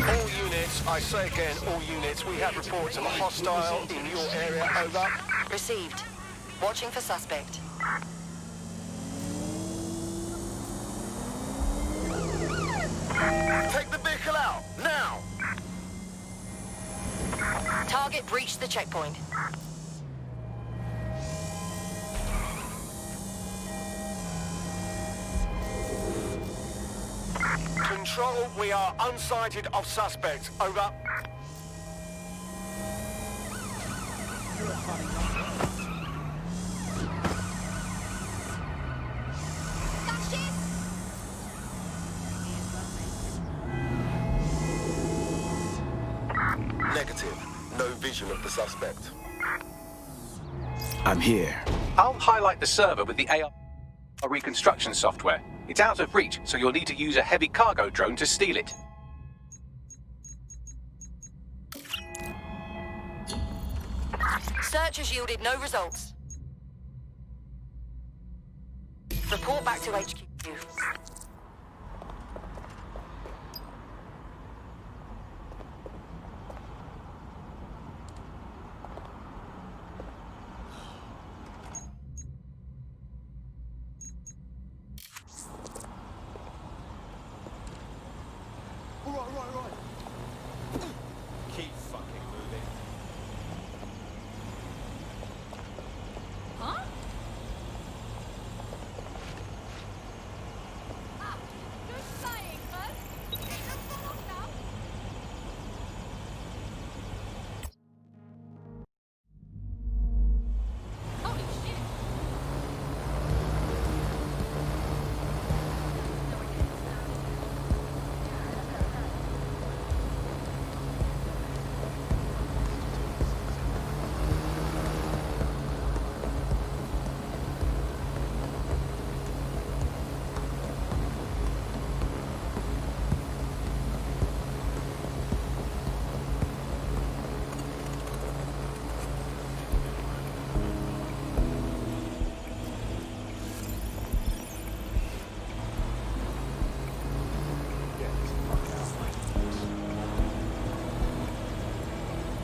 All units, I say again, all units, we have reports of a hostile in your area, over. Received. Watching for suspect. Take the vehicle out, now! Target breached the checkpoint. Control, we are unsighted of suspect, over. Negative. No vision of the suspect. I'm here. I'll highlight the server with the AR reconstruction software. It's out of reach, so you'll need to use a heavy cargo drone to steal it. Search has yielded no results. Report back to HQ. Right. Keep fucking moving. Huh? Ah, good flying, bud. Let's go off now. Holy shit.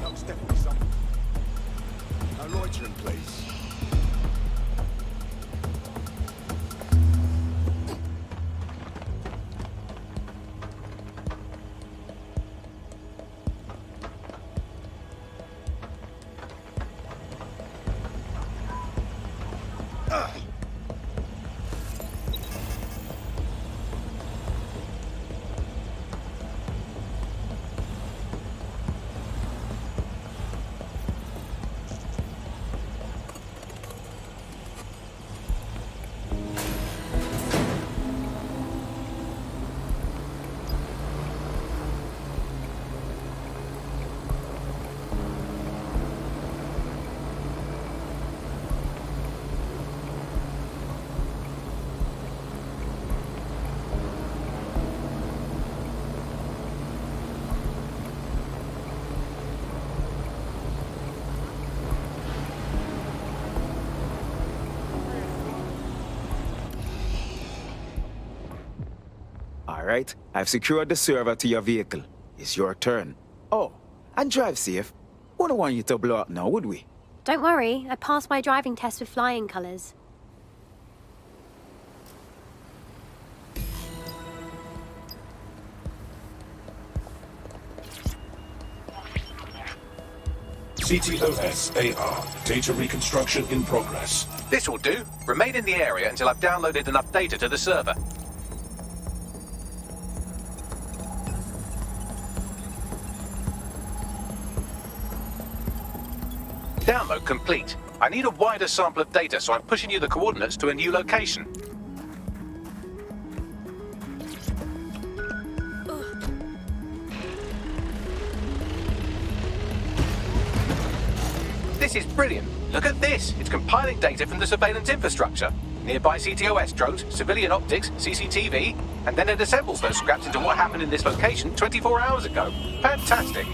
That was definitely something. No loitering, please. All right, I've secured the server to your vehicle. It's your turn. Oh, and drive safe. Wouldn't want you to blow up now, would we? Don't worry, I passed my driving test with flying colours. CTOS AR. Data reconstruction in progress. This will do. Remain in the area until I've downloaded enough data to the server. Download complete. I need a wider sample of data, so I'm pushing you the coordinates to a new location. This is brilliant. Look at this. It's compiling data from the surveillance infrastructure. Nearby CTOS drones, civilian optics, CCTV, and then it assembles those scraps into what happened in this location 24 hours ago. Fantastic.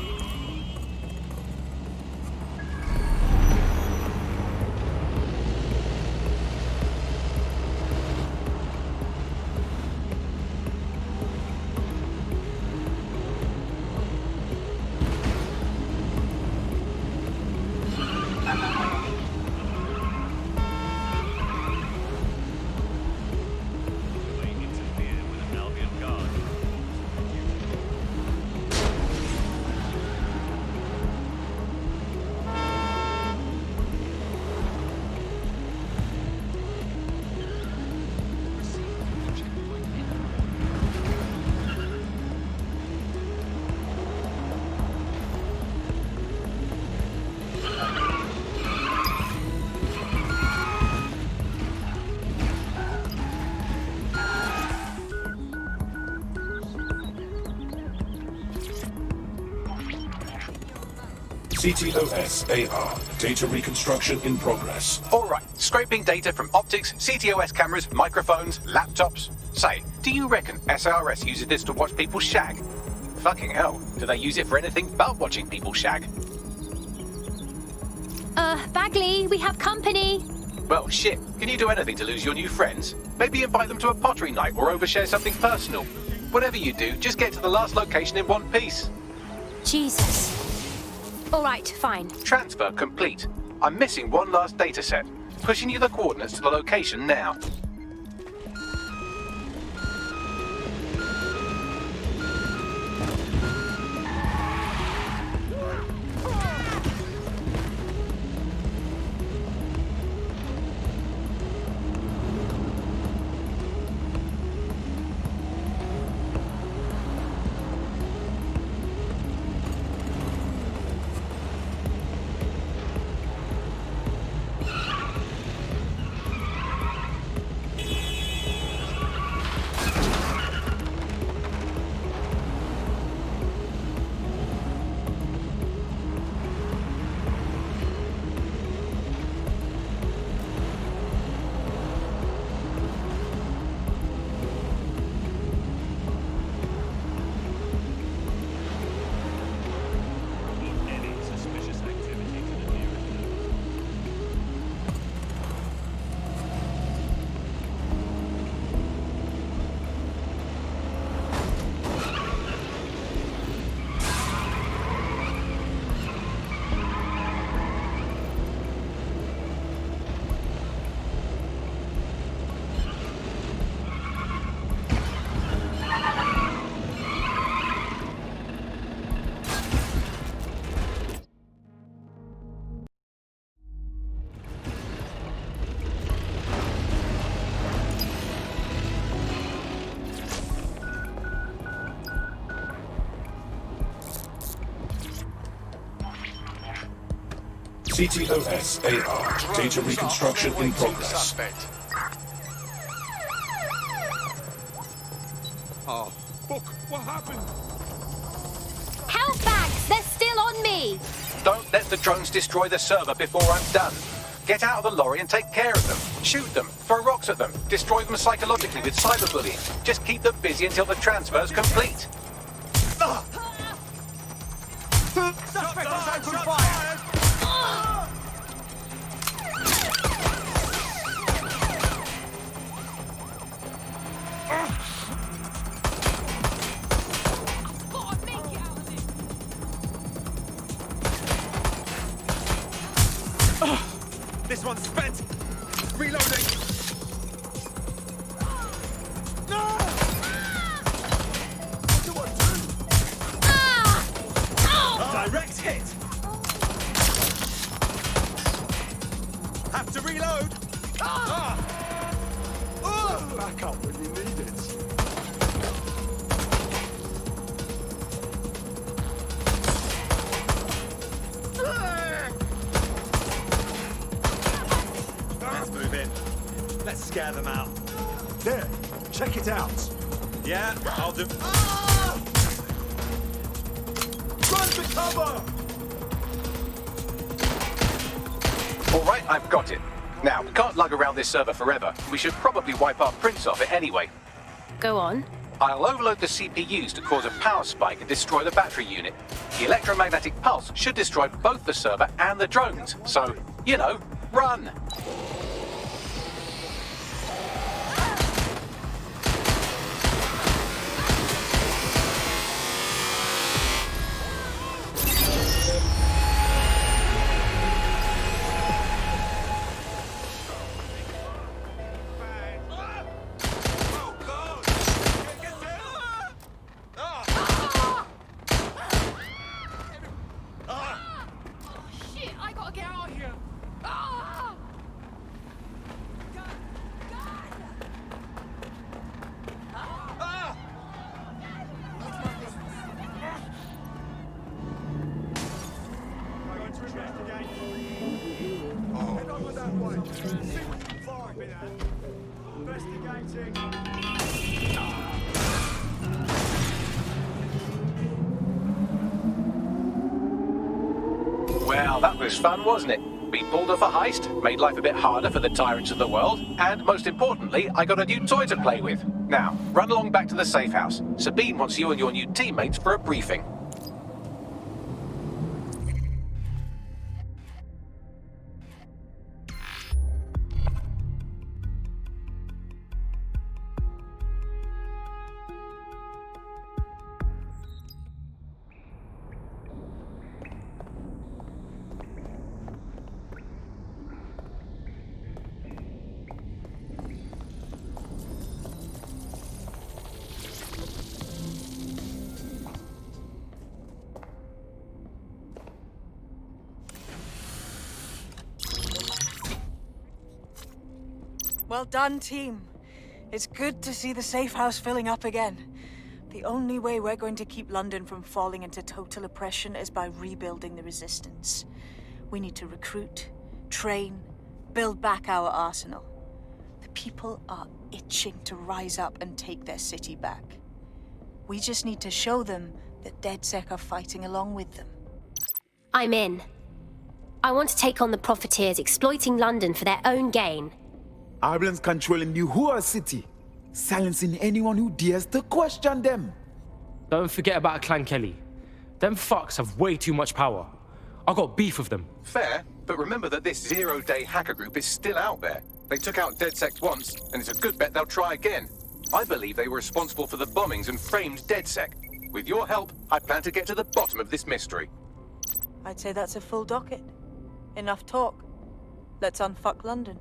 CTOS-AR. Data reconstruction in progress. Alright, scraping data from optics, CTOS cameras, microphones, laptops. Say, do you reckon SRS uses this to watch people shag? Fucking hell, do they use it for anything but watching people shag? Bagley, we have company. Well, shit, can you do anything to lose your new friends? Maybe invite them to a pottery night or overshare something personal. Whatever you do, just get to the last location in one piece. Jesus. All right, fine. Transfer complete. I'm missing one last data set. Pushing you the coordinates to the location now. CTOS-AR. Data reconstruction in progress. Oh, fuck, what happened? Help bags, they're still on me. Don't let the drones destroy the server before I'm done. Get out of the lorry and take care of them. Shoot them, throw rocks at them, destroy them psychologically with cyberbullying. Just keep them busy until the transfer's complete. Suspect is open fire! This one's spent! Reloading! No! Direct hit! Have to reload! Back up when you need it. Let's move in. Let's scare them out. There, check it out. Yeah, I'll do. Run to cover! Alright, I've got it. Now, we can't lug around this server forever. We should probably wipe our prints off it anyway. Go on. I'll overload the CPUs to cause a power spike and destroy the battery unit. The electromagnetic pulse should destroy both the server and the drones. So, you know, run! Shit, I gotta get out of here. Ah! Head over that way. See what you can find. Investigating. Wow, that was fun, wasn't it? We pulled off a heist, made life a bit harder for the tyrants of the world, and most importantly, I got a new toy to play with. Now, run along back to the safe house. Sabine wants you and your new teammates for a briefing. Well done, team. It's good to see the safe house filling up again. The only way we're going to keep London from falling into total oppression is by rebuilding the resistance. We need to recruit, train, build back our arsenal. The people are itching to rise up and take their city back. We just need to show them that DedSec are fighting along with them. I'm in. I want to take on the profiteers exploiting London for their own gain. Arblins controlling the whole city, silencing anyone who dares to question them. Don't forget about Clan Kelly. Them fucks have way too much power. I got beef with them. Fair, but remember that this zero-day hacker group is still out there. They took out DedSec once, and it's a good bet they'll try again. I believe they were responsible for the bombings and framed DedSec. With your help, I plan to get to the bottom of this mystery. I'd say that's a full docket. Enough talk. Let's unfuck London.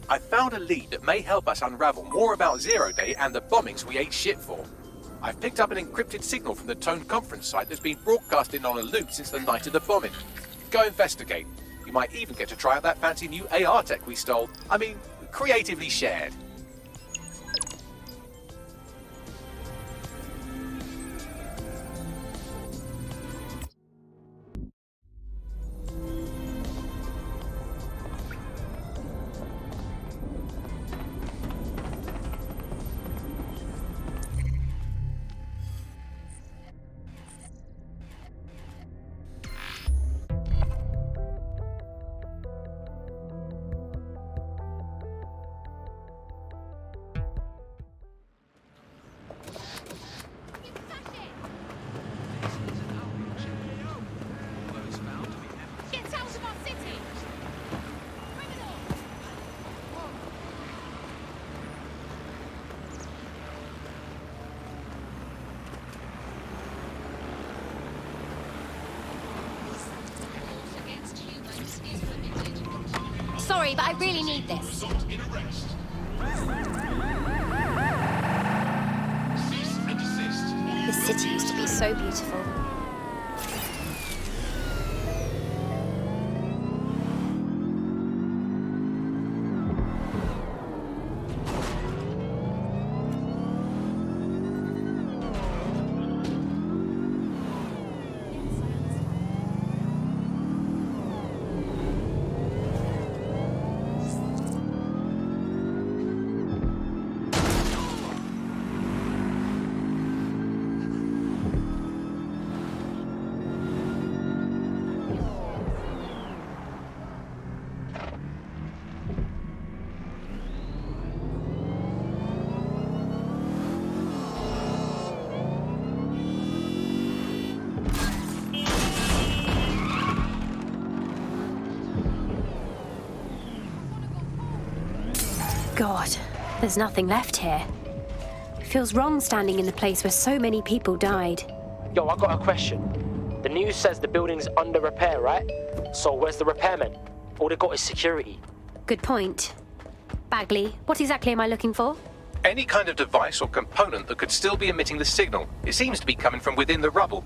I found a lead that may help us unravel more about Zero Day and the bombings we ate shit for. I've picked up an encrypted signal from the Tone conference site that's been broadcasting on a loop since the night of the bombing. Go investigate. You might even get to try out that fancy new AR tech we stole. I mean, creatively shared. Get out of our city! Criminal! Sorry, but I really need this. This city used to be so beautiful. God, there's nothing left here. It feels wrong standing in the place where so many people died. Yo, I got a question. The news says the building's under repair, right? So where's the repairmen? All they got is security. Good point. Bagley, what exactly am I looking for? Any kind of device or component that could still be emitting the signal. It seems to be coming from within the rubble.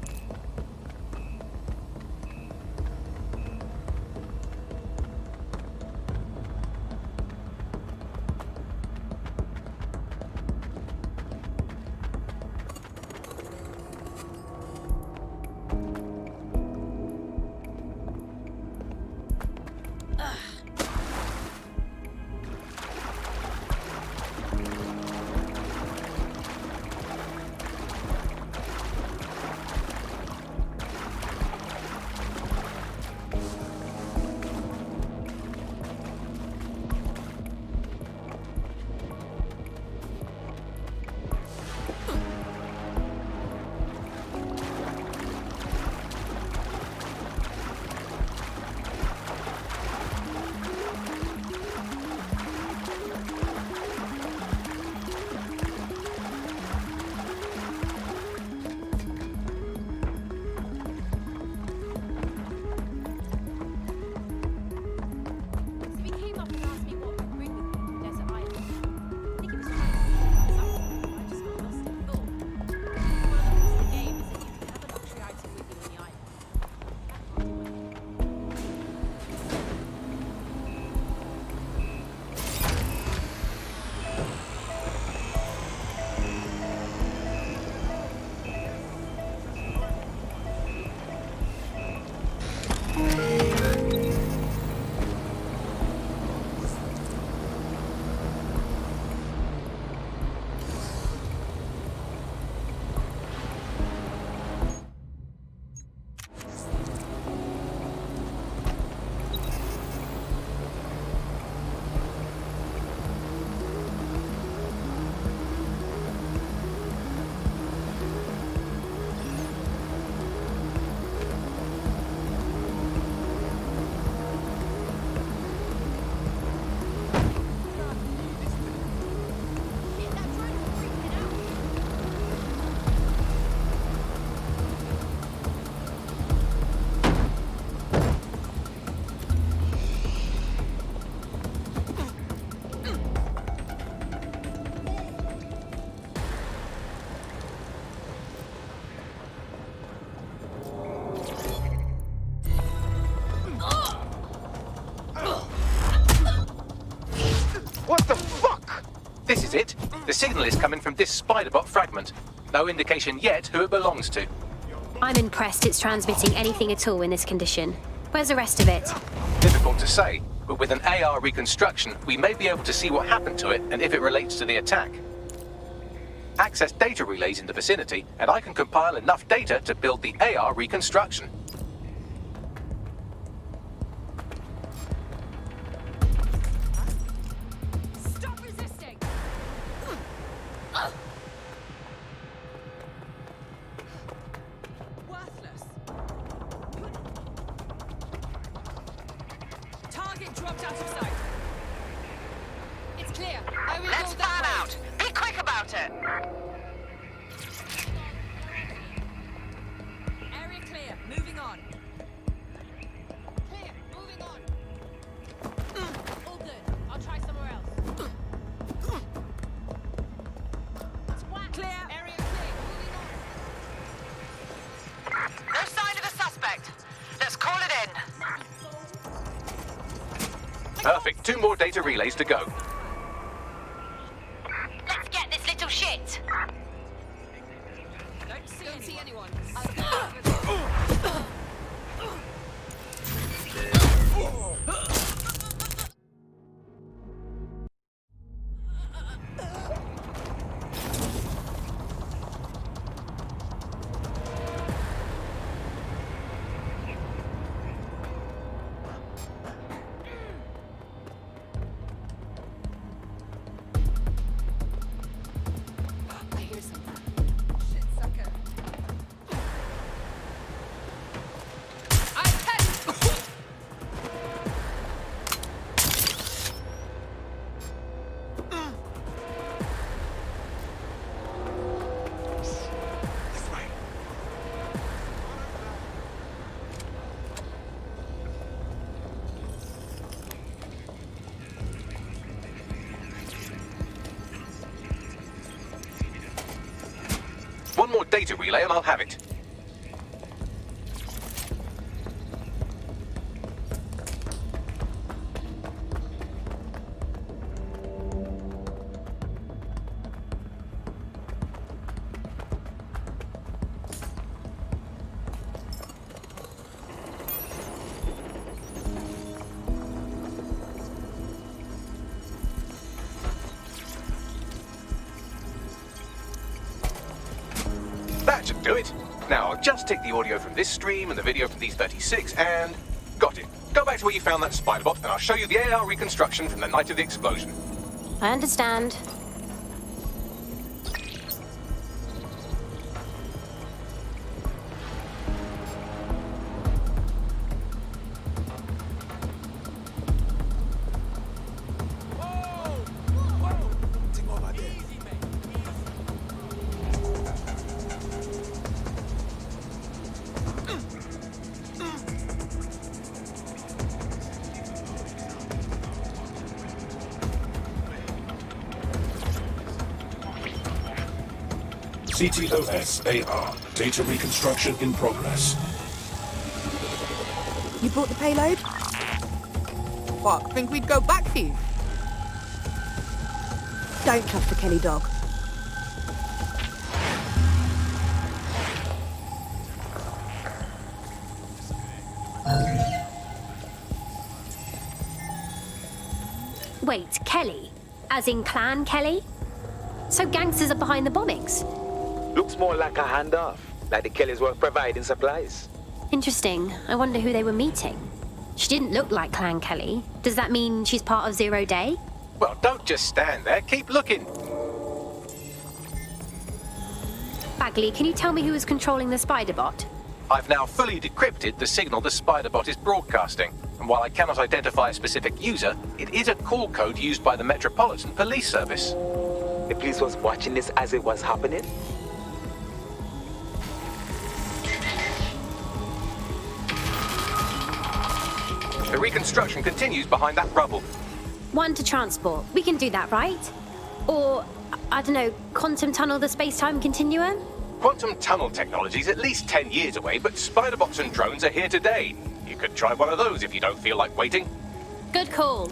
What the fuck? This is it. The signal is coming from this Spiderbot fragment. No indication yet who it belongs to. I'm impressed it's transmitting anything at all in this condition. Where's the rest of it? Difficult to say, but with an AR reconstruction, we may be able to see what happened to it and if it relates to the attack. Access data relays in the vicinity, and I can compile enough data to build the AR reconstruction. Stop resisting! Worthless. Target dropped out of sight. It's clear. I will Let's go that fan way. out. Be quick about it. Area clear. Moving on. Clear. Moving on. All good. I'll try somewhere else. Clear. Area clear. Moving on. No sign of a suspect. Let's call it in. Perfect. 2 more data relays to go. Let's get this little shit. Don't see anyone. I hear something. Shit, sucker. I can. One more data relay and I'll have it. That should do it. Now, I'll just take the audio from this stream and the video from these 36 and... Got it. Go back to where you found that Spiderbot and I'll show you the AR reconstruction from the night of the explosion. I understand. CTOS AR. Data reconstruction in progress. You brought the payload? Fuck, think we'd go back for you? Don't trust the Kelly dog. Wait, Kelly? As in Clan Kelly? So gangsters are behind the bombings? Looks more like a handoff, like the Kellys were providing supplies. Interesting. I wonder who they were meeting. She didn't look like Clan Kelly. Does that mean she's part of Zero Day? Well, don't just stand there. Keep looking. Bagley, can you tell me who was controlling the Spiderbot? I've now fully decrypted the signal the Spiderbot is broadcasting. And while I cannot identify a specific user, it is a call code used by the Metropolitan Police Service. The police was watching this as it was happening? The reconstruction continues behind that rubble. 1 to transport. We can do that, right? Or, I don't know, quantum tunnel the space-time continuum? Quantum tunnel technology is at least 10 years away, but Spiderbots and drones are here today. You could try one of those if you don't feel like waiting. Good call.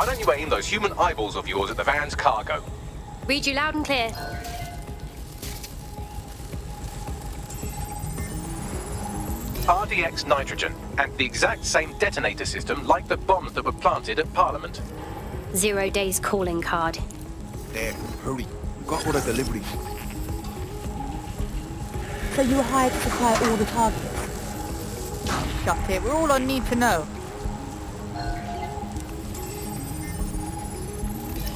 Why don't you aim those human eyeballs of yours at the van's cargo? Read you loud and clear. RDX nitrogen, and the exact same detonator system like the bombs that were planted at Parliament. 0 days calling card. There, hurry. We've got all the delivery. So you were hired to supply all the targets? Shut it. We're all I need to know.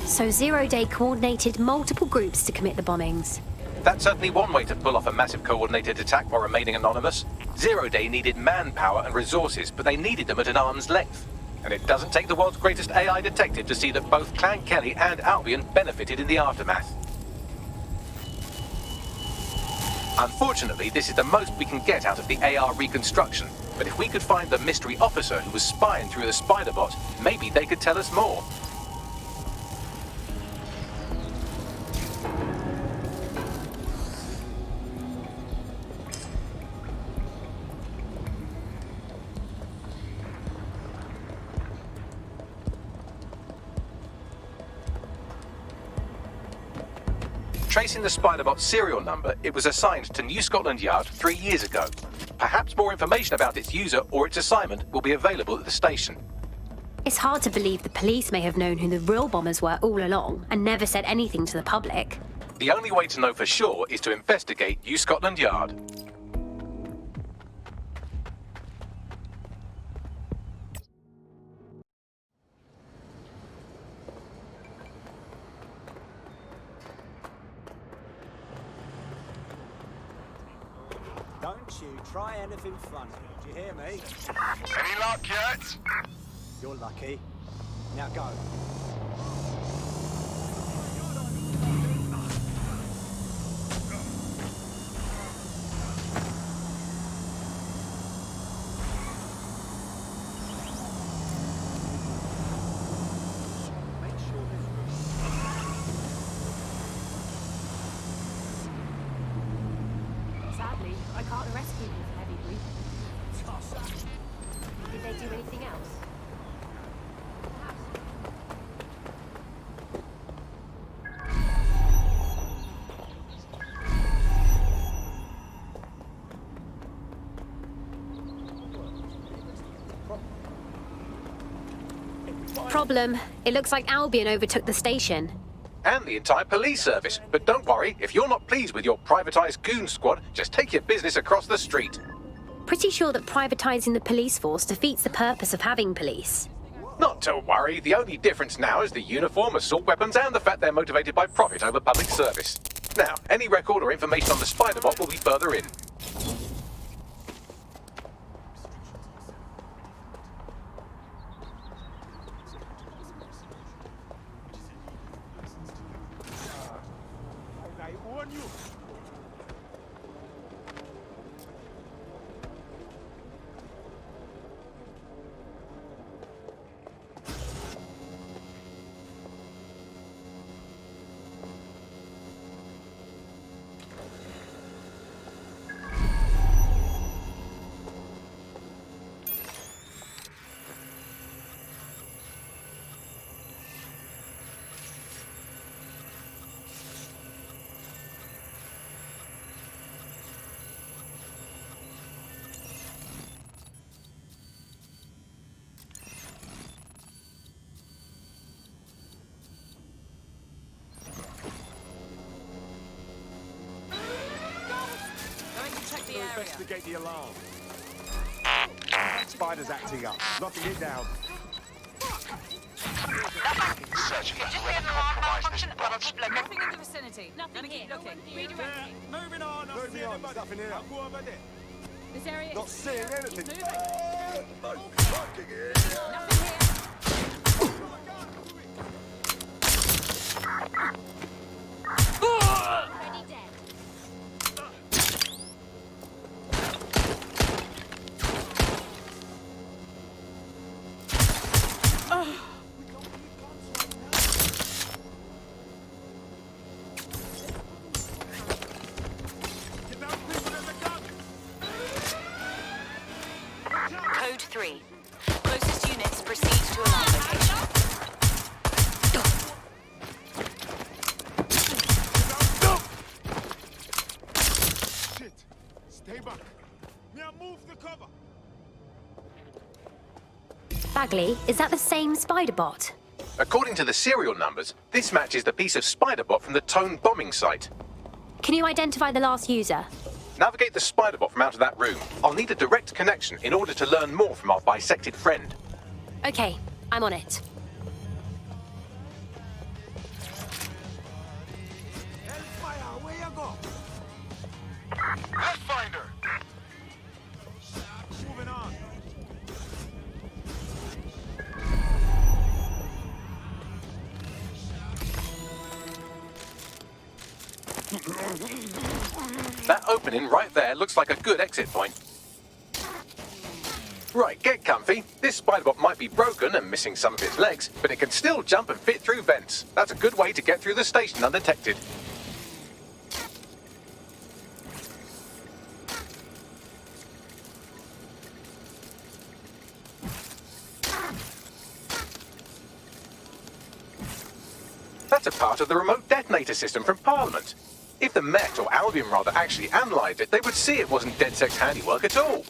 So 0 Day coordinated multiple groups to commit the bombings. That's certainly one way to pull off a massive coordinated attack while remaining anonymous. 0 Day needed manpower and resources, but they needed them at an arm's length. And it doesn't take the world's greatest AI detective to see that both Clan Kelly and Albion benefited in the aftermath. Unfortunately, this is the most we can get out of the AR reconstruction. But if we could find the mystery officer who was spying through the spider bot, maybe they could tell us more. Tracing the Spiderbot serial number, it was assigned to New Scotland Yard 3 years ago. Perhaps more information about its user or its assignment will be available at the station. It's hard to believe the police may have known who the real bombers were all along and never said anything to the public. The only way to know for sure is to investigate New Scotland Yard. Don't you try anything funny. Do you hear me? Any luck yet? You're lucky. Now go. Sadly, I can't arrest people for heavy breathing. Did they do anything else? Problem. It looks like Albion overtook the station. And the entire police service. But don't worry, if you're not pleased with your privatized goon squad, just take your business across the street. Pretty sure that privatizing the police force defeats the purpose of having police. Not to worry, the only difference now is the uniform, assault weapons, and the fact they're motivated by profit over public service. Now, any record or information on the Spiderbot will be further in. Investigate the alarm. Spider's acting up. Locking it down. Searching for an alarm malfunction, but I'll keep looking. Nothing in the vicinity. Nothing here. Keep looking. Redirecting. Moving on. Moving on. Stuff in here. I'll go over there. This area Not is seeing clear. anything. Keep moving. No fucking here. Nothing here. Ready, dead. Code 3. Closest units proceed to alarm location. Bagley, is that the same spider bot? According to the serial numbers, this matches the piece of spider bot from the Tone bombing site. Can you identify the last user? Navigate the spider bot from out of that room. I'll need a direct connection in order to learn more from our bisected friend. Okay, I'm on it. Hellfire, where you go? Pathfinder! Moving on. That opening right there looks like a good exit point. Right, get comfy. This spiderbot might be broken and missing some of its legs, but it can still jump and fit through vents. That's a good way to get through the station undetected. That's a part of the remote detonator system from Parliament. If the Met, or Albion rather, actually analysed it, they would see it wasn't DedSec's handiwork at all.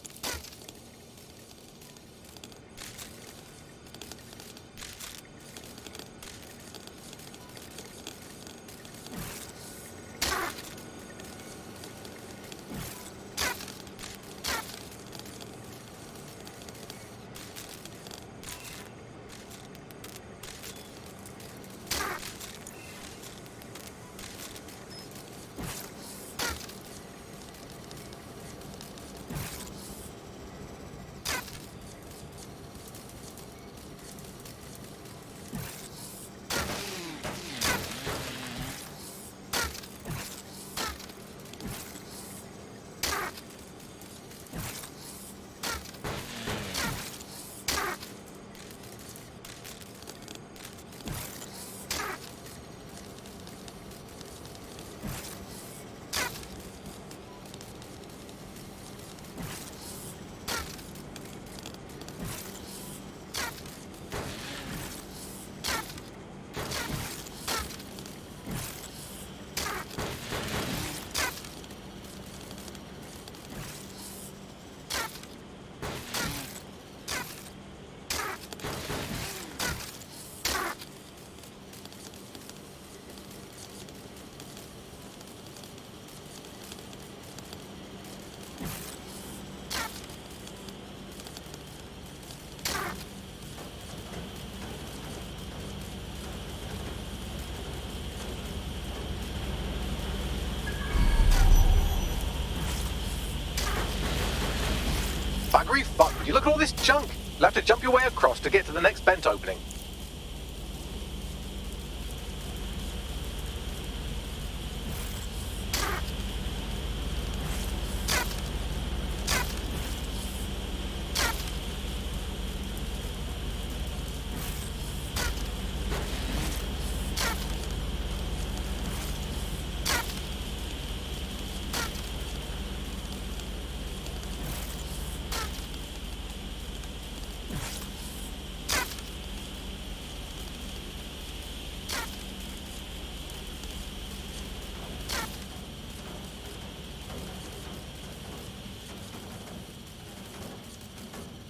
Buggery fuck, would you look at all this junk? You'll have to jump your way across to get to the next vent opening.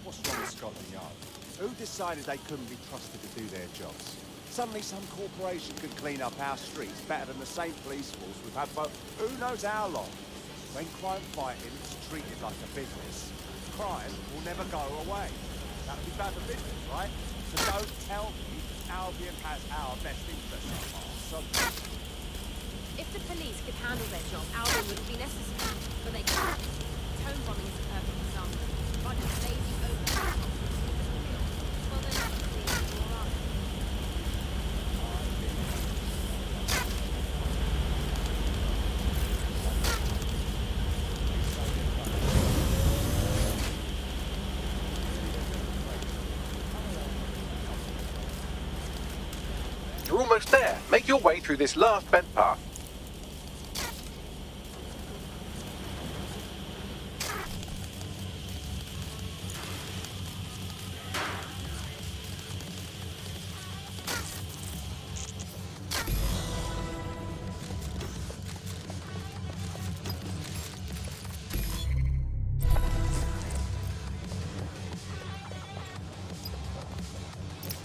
What's wrong with Scotland Yard? Who decided they couldn't be trusted to do their jobs? Suddenly some corporation could clean up our streets better than the same police force we've had for who knows how long. When crime fighting is treated like a business, crime will never go away. That would be bad for business, right? So don't tell me Albion has our best interests at heart. So If the police could handle their job, Albion wouldn't be necessary. But they can't. Tone bombing is a perfect example. Roger's lazy over. Well, then, obviously, you're all right. You're almost there. Make your way through this last vent path.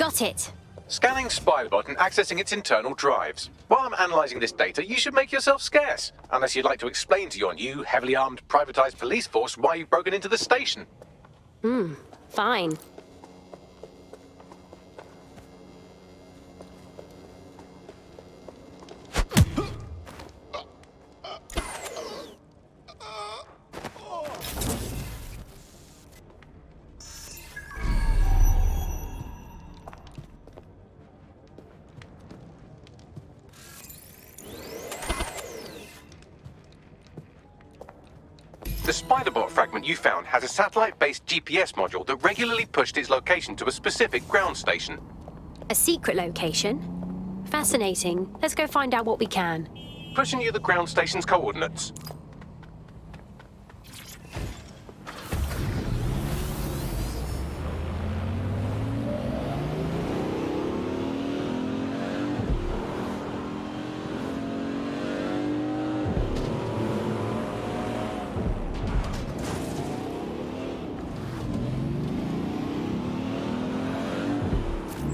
Got it. Scanning Spiderbot and accessing its internal drives. While I'm analysing this data, you should make yourself scarce. Unless you'd like to explain to your new, heavily armed, privatised police force why you've broken into the station. Fine. The Spiderbot fragment you found has a satellite-based GPS module that regularly pushed its location to a specific ground station. A secret location? Fascinating. Let's go find out what we can. Pushing you the ground station's coordinates.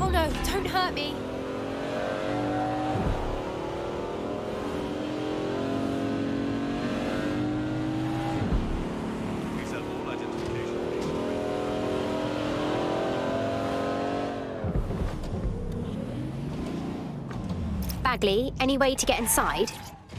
Oh no, don't hurt me. Bagley, any way to get inside?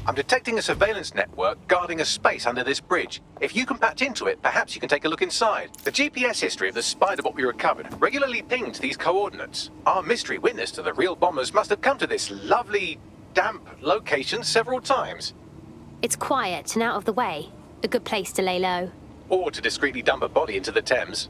I'm detecting a surveillance network guarding a space under this bridge. If you can patch into it, perhaps you can take a look inside. The GPS history of the Spiderbot we recovered regularly pinged these coordinates. Our mystery witness to the real bombers must have come to this lovely, damp location several times. It's quiet and out of the way. A good place to lay low. Or to discreetly dump a body into the Thames.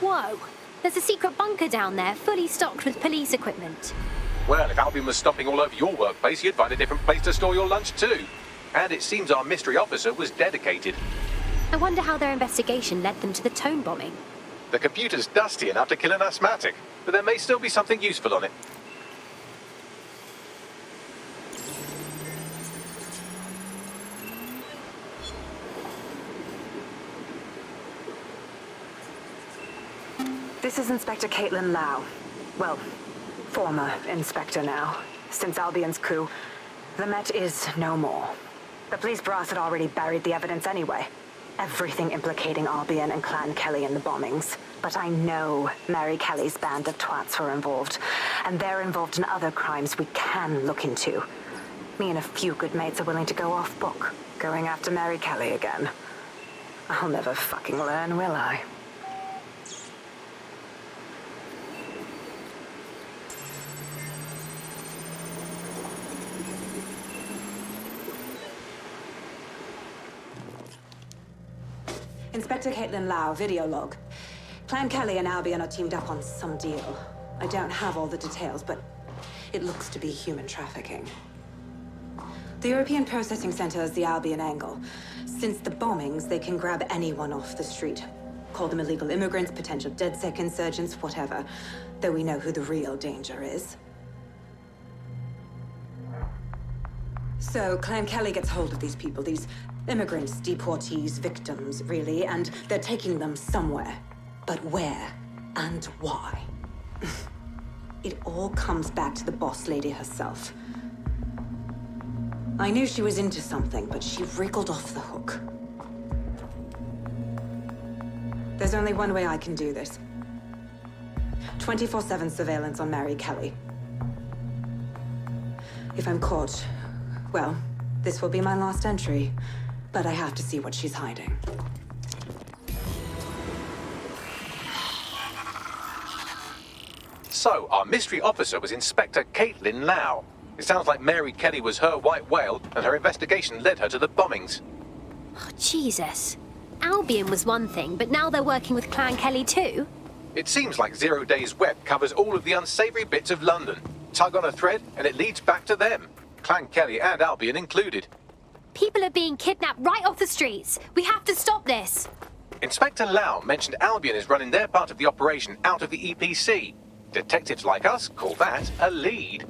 Whoa! There's a secret bunker down there, fully stocked with police equipment. Well, if Albion was stopping all over your workplace, you'd find a different place to store your lunch too. And it seems our mystery officer was dedicated. I wonder how their investigation led them to the Tone bombing. The computer's dusty enough to kill an asthmatic, but there may still be something useful on it. This is Inspector Caitlin Lau. Well, former inspector now. Since Albion's coup, the Met is no more. The police brass had already buried the evidence anyway. Everything implicating Albion and Clan Kelly in the bombings. But I know Mary Kelly's band of twats were involved, and they're involved in other crimes we can look into. Me and a few good mates are willing to go off book, going after Mary Kelly again. I'll never fucking learn, will I? Inspector Caitlin Lau, video log. Clan Kelly and Albion are teamed up on some deal. I don't have all the details, but it looks to be human trafficking. The European Processing Center is the Albion angle. Since the bombings, they can grab anyone off the street. Call them illegal immigrants, potential DedSec insurgents, whatever. Though we know who the real danger is. So, Clan Kelly gets hold of these people, these immigrants, deportees, victims, really, and they're taking them somewhere. But where and why? It all comes back to the boss lady herself. I knew she was into something, but she wriggled off the hook. There's only one way I can do this. 24/7 surveillance on Mary Kelly. If I'm caught, well, this will be my last entry. But I have to see what she's hiding. So, our mystery officer was Inspector Caitlin Lau. It sounds like Mary Kelly was her white whale, and her investigation led her to the bombings. Oh, Jesus. Albion was one thing, but now they're working with Clan Kelly too? It seems like Zero Days Web covers all of the unsavory bits of London. Tug on a thread, and it leads back to them. Clan Kelly and Albion included. People are being kidnapped right off the streets. We have to stop this. Inspector Lau mentioned Albion is running their part of the operation out of the EPC. Detectives like us call that a lead.